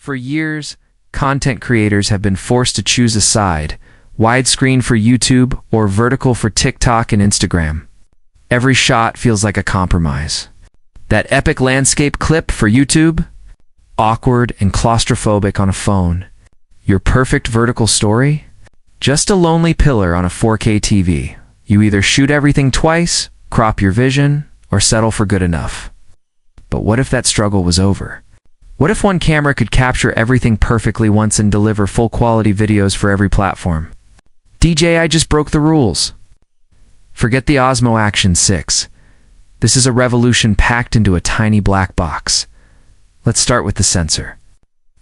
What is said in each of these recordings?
For years, content creators have been forced to choose a side, widescreen for YouTube or vertical for TikTok and Instagram. Every shot feels like a compromise. That epic landscape clip for YouTube? Awkward and claustrophobic on a phone. Your perfect vertical story? Just a lonely pillar on a 4K TV. You either shoot everything twice, crop your vision, or settle for good enough. But what if that struggle was over? What if one camera could capture everything perfectly once and deliver full-quality videos for every platform? DJI just broke the rules. Forget the Osmo Action 6. This is a revolution packed into a tiny black box. Let's start with the sensor.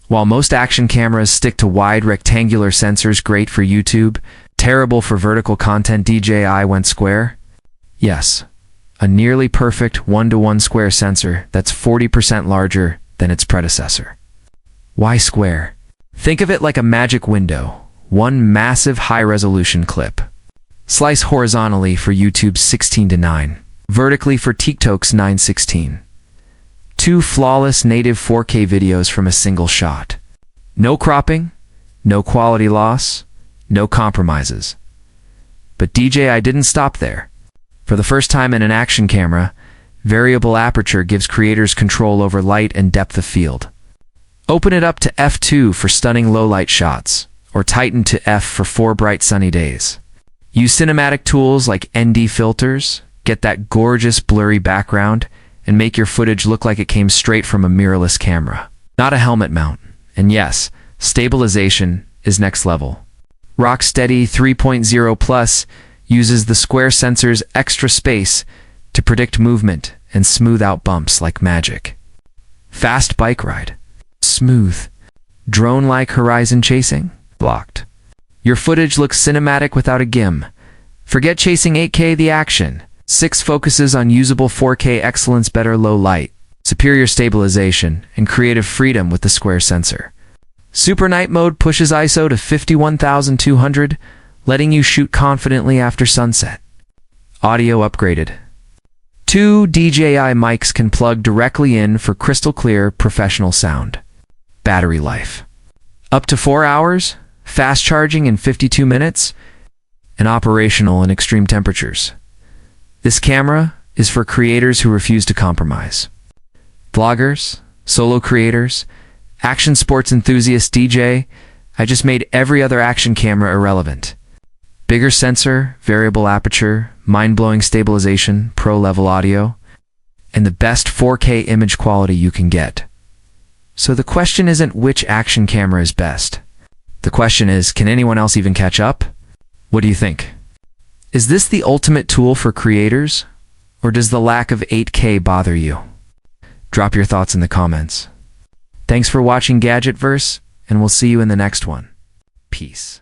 While most action cameras stick to wide rectangular sensors great for YouTube, terrible for vertical content, DJI went square. Yes, a nearly perfect 1:1 square sensor that's 40% larger than its predecessor. Why square? Think of it like a magic window, one massive high-resolution clip. Slice horizontally for YouTube's 16:9, vertically for TikTok's 9:16. Two flawless native 4K videos from a single shot. No cropping, no quality loss, no compromises. But DJI didn't stop there. For the first time in an action camera, variable aperture gives creators control over light and depth of field. Open it up to f2 for stunning low-light shots, or tighten to f for 4 bright sunny days. Use cinematic tools like ND filters, get that gorgeous blurry background, and make your footage look like it came straight from a mirrorless camera, not a helmet mount. And yes, stabilization is next level. RockSteady 3.0 Plus uses the square sensor's extra space to predict movement and smooth out bumps like magic. Fast bike ride. Smooth. Drone-like horizon chasing? Blocked. Your footage looks cinematic without a gim. Forget chasing 8K the action. 6 focuses on usable 4K excellence, better low light, superior stabilization, and creative freedom with the square sensor. Super Night Mode pushes ISO to 51,200, letting you shoot confidently after sunset. Audio upgraded. 2 DJI mics can plug directly in for crystal clear professional sound. Battery life. Up to 4 hours, fast charging in 52 minutes, and operational in extreme temperatures. This camera is for creators who refuse to compromise. Vloggers, solo creators, action sports enthusiasts, I just made every other action camera irrelevant. Bigger sensor, variable aperture, mind-blowing stabilization, pro-level audio, and the best 4K image quality you can get. So the question isn't which action camera is best. The question is, can anyone else even catch up? What do you think? Is this the ultimate tool for creators, or does the lack of 8K bother you? Drop your thoughts in the comments. Thanks for watching GadgetVerse, and we'll see you in the next one. Peace.